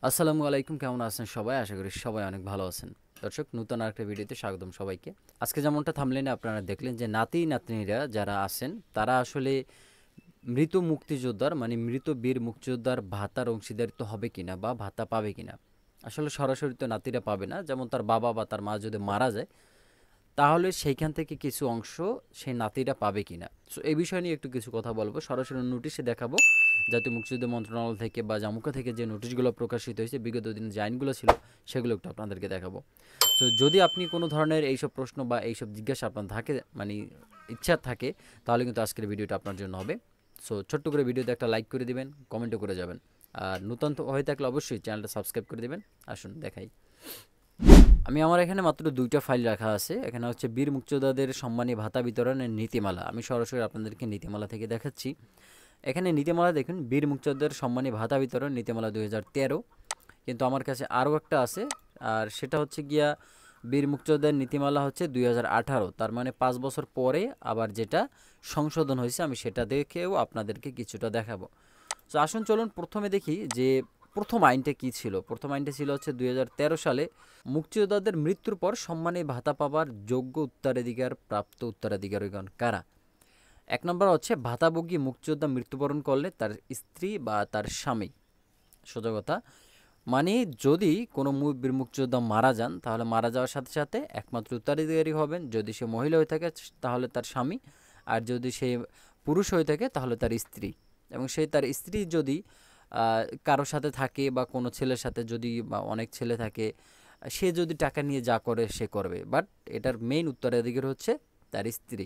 আসসালামু আলাইকুম, কেমন আছেন সবাই? আশা করি সবাই অনেক ভালো আছেন। দর্শক, নতুন আরেকটা ভিডিওতে স্বাগতম সবাইকে। আজকে যেমনটা থাম্বনেইলে আপনারা দেখলেন যে নাতি-নাতনিরা যারা আছেন তারা আসলে মৃত মুক্তিযোদ্ধার মৃত বীর মুক্তিযোদ্ধার ভাতার অংশীদারিত্ব হবে কিনা বা ভাতা পাবে কিনা। আসলে সরাসরি তো নাতিরা পাবে না। যেমন তার বাবা বা তার মা যদি মারা যায় তাহলে সেইখান থেকে কিছু অংশ সেই নাতিরা পাবে কিনা। সো এই বিষয় নিয়ে একটু কিছু কথা বলবো, সরাসরি নোটিশে দেখাবো। জাতীয় মুক্তিযুদ্ধ মন্ত্রণালয় থেকে বা জামুকা থেকে যে নোটিশগুলো প্রকাশিত হয়েছে, বিগত দিনে যে আইনগুলো ছিল সেগুলো একটু আপনাদেরকে দেখাবো। সো যদি আপনি কোনো ধরনের এইসব প্রশ্ন বা এইসব জিজ্ঞাসা আপনার থাকে, ইচ্ছা থাকে, তাহলে কিন্তু আজকের ভিডিওটা আপনার জন্য হবে। সো ছোট্ট করে ভিডিওতে একটা লাইক করে দিবেন, কমেন্টও করে যাবেন। আর নতুন হয়ে থাকলে অবশ্যই চ্যানেলটা সাবস্ক্রাইব করে দিবেন। আসুন দেখাই। আমি আমার এখানে মাত্র ২টা ফাইল রাখা আছে। এখানে হচ্ছে বীর মুক্তিযোদ্ধাদের সম্মানী ভাতা বিতরণের নীতিমালা। আমি সরাসরি আপনাদেরকে নীতিমালা থেকে দেখাচ্ছি। এখানে নীতিমালা দেখুন, বীর মুক্তিযোদ্ধাদের সম্মানী ভাতা বিতরণ নীতিমালা ২০১৩। কিন্তু আমার কাছে আরও একটা আছে, আর সেটা হচ্ছে গিয়া বীর মুক্তিযোদ্ধার নীতিমালা হচ্ছে ২০১৮। তার মানে ৫ বছর পরে আবার যেটা সংশোধন হয়েছে, আমি সেটা দেখেও আপনাদেরকে কিছুটা দেখাবো। তো আসুন চলুন প্রথমে দেখি যে প্রথম আইনটা কি ছিল। প্রথম আইনটা ছিল হচ্ছে ২০১৩ সালে মুক্তিযোদ্ধাদের মৃত্যুর পর সম্মানী ভাতা পাবার যোগ্য উত্তরাধিকার প্রাপ্ত উত্তরাধিকারীগণ কারা। ১ নম্বর হচ্ছে ভাতাভোগী মুক্তিযোদ্ধা মৃত্যুবরণ করলে তার স্ত্রী বা তার স্বামী। সোজা কথা, মানে যদি কোনো বীর মুক্তিযোদ্ধা মারা যান তাহলে মারা যাওয়ার সাথে সাথে একমাত্র উত্তরাধিকারী হবেন যদি সে মহিলা হয়ে থাকে তাহলে তার স্বামী, আর যদি সে পুরুষ হয়ে থাকে তাহলে তার স্ত্রী। এবং সে তার স্ত্রী যদি কারোর সাথে থাকে বা কোনো ছেলের সাথে যদি বা অনেক ছেলে থাকে, সে যদি টাকা নিয়ে যা করে সে করবে, বাট এটার মেইন উত্তরাধিকারী হচ্ছে তার স্ত্রী।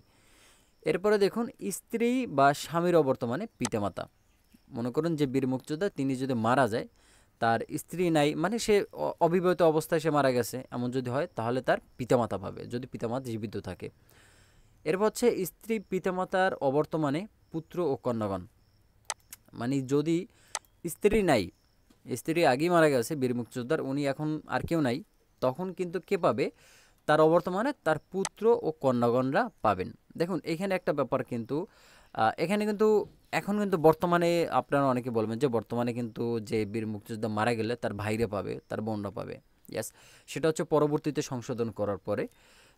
এরপরে দেখুন, স্ত্রী বা স্বামীর অবর্তমানে পিতামাতা। মনে করুন যে বীর মুক্তিযোদ্ধা তিনি যদি মারা যায়, তার স্ত্রী নাই, মানে সে অবিবাহিত অবস্থায় সে মারা গেছে, এমন যদি হয় তাহলে তার পিতামাতা পাবে যদি পিতামাতা জীবিত থাকে। এরপর হচ্ছে স্ত্রী পিতামাতার অবর্তমানে পুত্র ও কন্যাগণ। মানে যদি স্ত্রী নাই, স্ত্রী আগেই মারা গেছে বীর মুক্তিযোদ্ধার, উনি এখন আর কেউ নাই, তখন কিন্তু কে পাবে? তার অবর্তমানে তার পুত্র ও কন্যাগণরা পাবেন। দেখুন এখানে একটা ব্যাপার কিন্তু, এখানে কিন্তু এখন কিন্তু বর্তমানে আপনারা অনেকে বলবেন যে বর্তমানে কিন্তু যে বীর মুক্তিযোদ্ধা মারা গেলে তার ভাইরা পাবে, তার বোনরা পাবে। ইয়াস, সেটা হচ্ছে পরবর্তীতে সংশোধন করার পরে।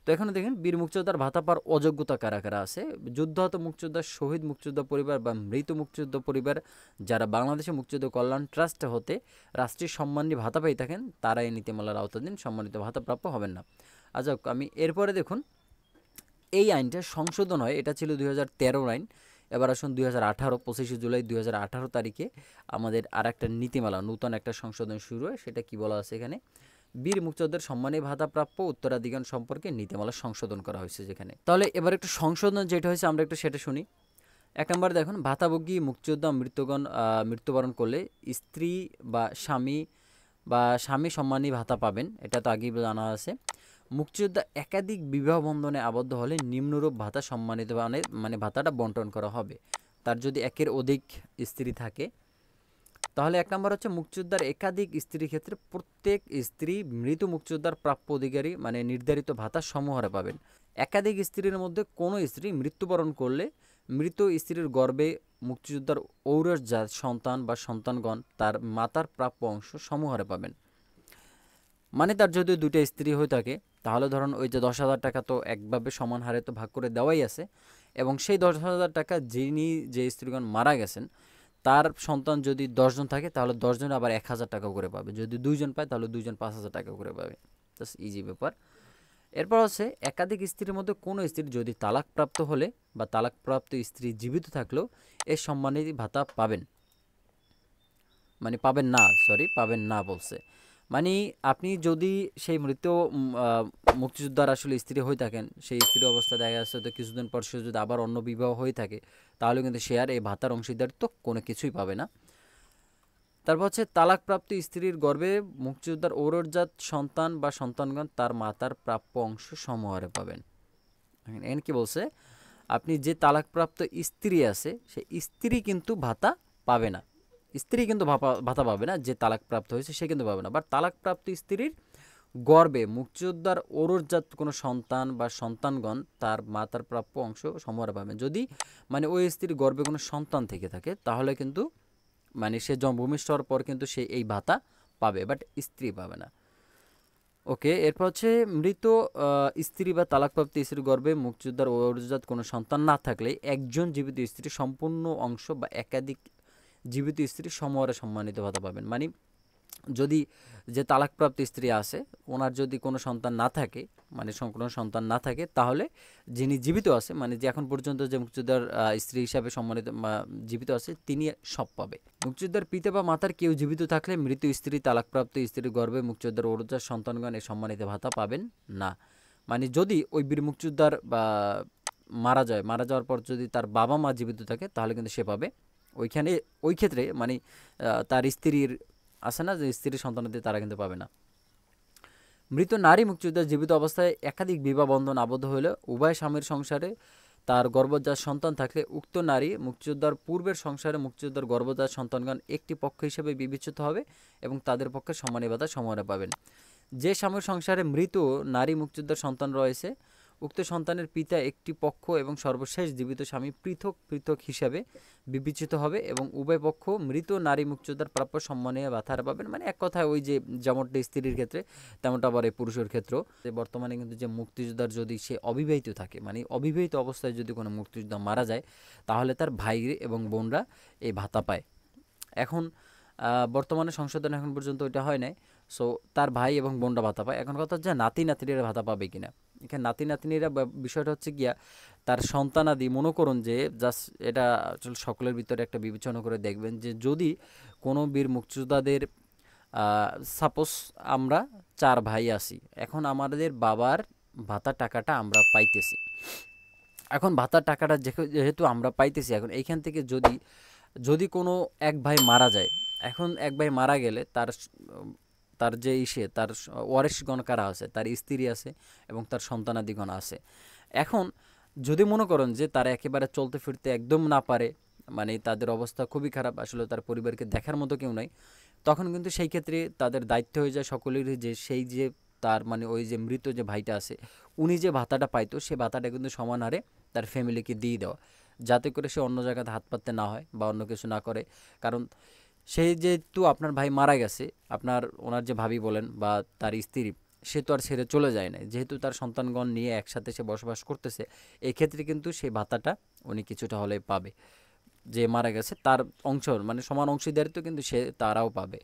তো এখানে দেখেন বীর মুক্তিযোদ্ধার ভাতা পাওয়ার অযোগ্যতা কারা কারা আছে। যুদ্ধাহত মুক্তিযোদ্ধা, শহীদ মুক্তিযোদ্ধা পরিবার বা মৃত মুক্তিযোদ্ধা পরিবার যারা বাংলাদেশের মুক্তিযুদ্ধ কল্যাণ ট্রাস্ট হতে রাষ্ট্রীয় সম্মানী ভাতা পেয়ে থাকেন তারা এই নীতিমালার আওতাধীন সম্মানিত ভাতা প্রাপ্য হবেন না। আচ্ছা, আমি এরপরে দেখুন এই আইনটা সংশোধন হয়, এটা ছিল ২০১৩ আইন। এবার আসুন ২০১৮ ২৫শে জুলাই ২০১৮ তারিখে আমাদের আর একটা নীতিমালা, নূতন একটা সংশোধন শুরু হয়। সেটা কি বলা আছে এখানে? বীর মুক্তিযোদ্ধাদের সম্মানী ভাতা প্রাপ্য উত্তরাধিকার সম্পর্কে নীতিমালা সংশোধন করা হয়েছে যেখানে। তাহলে এবার একটু সংশোধন যেটা হয়েছে আমরা একটু সেটা শুনি। ১ নম্বর দেখুন, ভাতাভোগী মুক্তিযোদ্ধা মৃত্যুবরণ করলে স্ত্রী বা স্বামী সম্মানী ভাতা পাবেন, এটা তো আগেই জানা আছে। মুক্তিযোদ্ধা একাধিক বিবাহ বন্ধনে আবদ্ধ হলে নিম্নরূপ ভাতা সম্মানিত ভাতাটা বন্টন করা হবে। তার যদি একের অধিক স্ত্রী থাকে তাহলে ১ নম্বর হচ্ছে মুক্তিযোদ্ধার একাধিক স্ত্রীর ক্ষেত্রে প্রত্যেক স্ত্রী মৃত মুক্তিযোদ্ধার প্রাপ্য অধিকারী নির্ধারিত ভাতা সমূহরে পাবেন। একাধিক স্ত্রীর মধ্যে কোনো স্ত্রী মৃত্যুবরণ করলে মৃত স্ত্রীর গর্ভে মুক্তিযোদ্ধার ঔরসজাত সন্তান বা সন্তানগণ তার মাতার প্রাপ্য অংশ সমূহরে পাবেন। মানে তার যদি ২টা স্ত্রী হয়ে থাকে তাহলে ধরুন ওই যে ১০,০০০ টাকা তো একভাবে সমান হারে তো ভাগ করে দেওয়াই আছে, এবং সেই ১০,০০০ টাকা যিনি যে স্ত্রীগণ মারা গেছেন তার সন্তান যদি ১০ জন থাকে তাহলে ১০ জন আবার ১,০০০ টাকা করে পাবে। যদি ২ জন পায় তাহলে ২ জন ৫,০০০ টাকা করে পাবে। জাস্ট ইজি ব্যাপার। এরপর হচ্ছে একাধিক স্ত্রীর মধ্যে কোনো স্ত্রী যদি তালাকপ্রাপ্ত হলে বা তালাকপ্রাপ্ত স্ত্রী জীবিত থাকলেও এর সম্মানী ভাতা পাবেন। পাবেন না, পাবেন না বলছে। আপনি যদি সেই মৃত মুক্তিযোদ্ধার আসলে স্ত্রী হয়ে থাকেন, সেই স্ত্রী অবস্থা দেখা যাচ্ছে তো কিছুদিন পর সে যদি আবার অন্য বিবাহ হয়ে থাকে তাহলে কিন্তু সে আর এই ভাতার অংশীদারিত্ব কোনো কিছুই পাবে না। তারপর হচ্ছে তালাকপ্রাপ্ত স্ত্রীর গর্ভে মুক্তিযোদ্ধার ঔরসজাত সন্তান বা সন্তানগণ তার মাতার প্রাপ্য অংশ সমহারে পাবেন। এখানে কি বলছে? আপনি যে তালাকপ্রাপ্ত স্ত্রী আছে সেই স্ত্রী কিন্তু ভাতা পাবে না, স্ত্রী কিন্তু ভাতা পাবে না। যে তালাকপ্রাপ্ত হয়েছে সে কিন্তু পাবে না। বাট তালাকপ্রাপ্ত স্ত্রীর গর্ভে মুক্তিযোদ্ধার ঔরসজাত কোনো সন্তান বা সন্তানগণ তার মাতার প্রাপ্য অংশ সমহারে পাবেন। যদি ওই স্ত্রীর গর্ভে কোনো সন্তান থেকে থাকে তাহলে কিন্তু সে ভূমিষ্ঠ হওয়ার পর কিন্তু সে এই ভাতা পাবে, বাট স্ত্রী পাবে না। ওকে, এরপর হচ্ছে মৃত স্ত্রী বা তালাকপ্রাপ্ত স্ত্রীর গর্ভে মুক্তিযোদ্ধার ওরজাত কোনো সন্তান না থাকলে একজন জীবিত স্ত্রী সম্পূর্ণ অংশ বা একাধিক জীবিত স্ত্রী সমহারে সম্মানিত ভাতা পাবেন। মানে যদি যে তালাকপ্রাপ্ত স্ত্রী আছে ওনার যদি কোনো সন্তান না থাকে, মানে কোনো সন্তান না থাকে, তাহলে যিনি জীবিত আছে, মানে যে এখন পর্যন্ত যে মুক্তিযোদ্ধার স্ত্রী হিসাবে সম্মানিত জীবিত আছে, তিনি সব পাবে। মুক্তিযোদ্ধার পিতা বা মাতার কেউ জীবিত থাকলে মৃত স্ত্রী তালাকপ্রাপ্ত স্ত্রীর গর্ভে মুক্তিযোদ্ধার ওরজার সন্তানগণ এই সম্মানিত ভাতা পাবেন না। মানে যদি ওই বীর মুক্তিযোদ্ধার বা মারা যাওয়ার পর যদি তার বাবা মা জীবিত থাকে তাহলে কিন্তু সে পাবে। ওই ক্ষেত্রে মানে তার স্ত্রীর আছে না, যে স্ত্রীর সন্তানাদি, তারা কিন্তু পাবে না। মৃত নারী মুক্তিযোদ্ধা জীবিত অবস্থায় একাধিক বিবাহ বন্ধন আবদ্ধ হলে উভয় স্বামীর সংসারে তার গর্ভজাত সন্তান থাকলে উক্ত নারী মুক্তিযোদ্ধার পূর্বের সংসারে মুক্তিযোদ্ধার গর্ভজাত সন্তানগণ একটি পক্ষ হিসেবে বিবেচিত হবে এবং তাদের পক্ষে সম্মানী ভাতা সমানে পাবেন। যে স্বামীর সংসারে মৃত নারী মুক্তিযোদ্ধার সন্তান রয়েছে উক্ত সন্তানের পিতা একটি পক্ষ এবং সর্বশেষ জীবিত স্বামী পৃথক পৃথক হিসাবে বিবেচিত হবে এবং উভয় পক্ষ মৃত নারী মুক্তিযোদ্ধার প্রাপ্য সম্মানীয় ভাতা পাবেন। মানে এক কথায় ওই যে যেমনটা স্ত্রীর ক্ষেত্রে তেমনটা আবার এই পুরুষের ক্ষেত্রেও। বর্তমানে কিন্তু যে মুক্তিযোদ্ধার যদি সে অবিবাহিত থাকে, মানে অবিবাহিত অবস্থায় যদি কোনো মুক্তিযোদ্ধা মারা যায় তাহলে তার ভাই এবং বোনরা এই ভাতা পায়। এখন বর্তমানে সংশোধন এখন পর্যন্ত ওইটা হয় নাই, সো তার ভাই এবং বোনরা ভাতা পায়। এখন কথা হচ্ছে নাতি নাতনিরা ভাতা পাবে কিনা। এখানে নাতি নাতনিরা বিষয়টা হচ্ছে গিয়া তার সন্তানাদি, মনে করুন যে জাস্ট এটা আসলে সকলের ভিতরে একটা বিবেচনা করে দেখবেন যে যদি কোনো বীর মুক্তিযোদ্ধাদের সাপোজ আমরা 4 ভাই আছি, এখন আমাদের বাবার ভাতার টাকাটা আমরা পাইতেছি। এখন ভাতার টাকাটা যেহেতু আমরা পাইতেছি, এখন এইখান থেকে যদি কোনো এক ভাই মারা যায়, এখন এক ভাই মারা গেলে তার যে তার ওয়ারিশগণ কারা আছে, তার স্ত্রী আছে এবং তার সন্তানাদিগণ আছে। এখন যদি মনে করেন যে তারা একেবারে চলতে ফিরতে একদম না পারে, মানে তাদের অবস্থা খুবই খারাপ, আসলে তার পরিবারকে দেখার মতো কেউ নাই, তখন কিন্তু সেই ক্ষেত্রে তাদের দায়িত্ব হয়ে যায় সকলেরই যে সেই যে তার মানে ওই যে মৃত যে ভাইটা আছে উনি যে ভাতাটা পাইতো সে ভাতাটা কিন্তু সমান হারে তার ফ্যামিলিকে দিয়ে দেওয়া, যাতে করে সে অন্য জায়গাতে হাত পাততে না হয় বা অন্য কিছু না করে। কারণ সে যেহেতু আপনার ভাই মারা গেছে, ওনার যে ভাবি বলেন বা তার স্ত্রী, সে তো আর ছেড়ে চলে যায় না, যেহেতু তার সন্তানগণ নিয়ে একসাথে সে বসবাস করতেছে, এক্ষেত্রে কিন্তু সেই ভাতাটা উনি কিছুটা হলে পাবে। যে মারা গেছে তার অংশ মানে সমান অংশীদারিত্ব কিন্তু তারাও পাবে।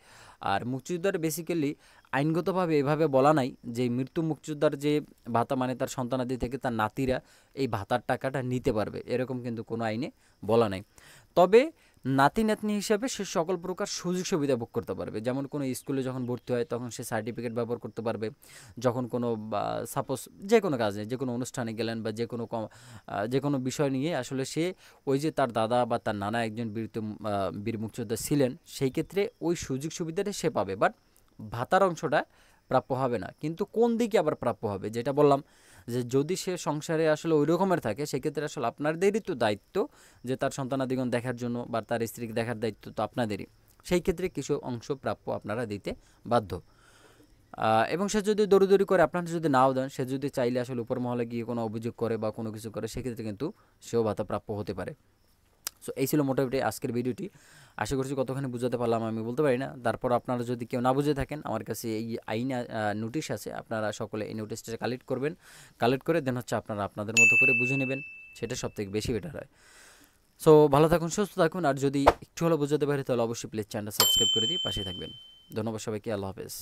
আর মুক্তিযোদ্ধার বেসিক্যালি আইনগতভাবে এভাবে বলা নাই যে মৃত্যু মুক্তিযোদ্ধার যে ভাতা মানে তার সন্তানাদি থেকে তার নাতিরা এই ভাতার টাকাটা নিতে পারবে, এরকম কিন্তু কোনো আইনে বলা নাই। তবে নাতি নাতনি হিসাবে সে সকল প্রকার সুযোগ সুবিধা ভোগ করতে পারবে। যেমন কোনো স্কুলে যখন ভর্তি হয় তখন সে সার্টিফিকেট ব্যবহার করতে পারবে, যখন কোনো সাপোজ যে কোনো কাজে যে কোনো অনুষ্ঠানে গেলেন বা যে কোনো বিষয় নিয়ে আসলে সে ওই যে তার দাদা বা তার নানা একজন বীর মুক্তিযোদ্ধা ছিলেন, সেই ক্ষেত্রে ওই সুযোগ সুবিধাটা সে পাবে, বাট ভাতার অংশটা প্রাপ্য হবে না। কিন্তু কোন দিকে আবার প্রাপ্য হবে, যেটা বললাম যে যদি সে সংসারে আসলে ওই রকমের থাকে সেক্ষেত্রে আসলে আপনাদেরই তো দায়িত্ব যে তার সন্তানাদিগণ দেখার জন্য বা তার স্ত্রীকে দেখার দায়িত্ব তো আপনাদেরই, সেই ক্ষেত্রে কিছু অংশ প্রাপ্য আপনারা দিতে বাধ্য। এবং সে যদি দৌড়ি করে আপনারা যদি নাও দেন, সে যদি চাইলে আসলে উপর মহলে গিয়ে কোনো অভিযোগ করে বা কোনো কিছু করে, সেক্ষেত্রে কিন্তু সেও ভাতা প্রাপ্য হতে পারে। সো এই ছিল মোটামুটি আজকের ভিডিওটি। আশা করছি কতখানি বুঝাতে পারলাম আমি বলতে পারি না। তারপর আপনারা যদি কেউ না বুঝে থাকেন, আমার কাছে এই আইন নোটিশ আছে, আপনারা সকলে এই নোটিশটা কালেক্ট করবেন। কালেক্ট করে দেন হচ্ছে আপনারা আপনাদের মতো করে বুঝে নেবেন, সেটা সবথেকে বেশি বেটার হয়। সো ভালো থাকুন, সুস্থ থাকুন, আর যদি একটু হলেও বুঝাতে পারি তাহলে অবশ্যই প্লিজ চ্যানেলটা সাবস্ক্রাইব করে দিয়ে পাশে থাকবেন। ধন্যবাদ সবাইকে, আল্লাহ হাফেজ।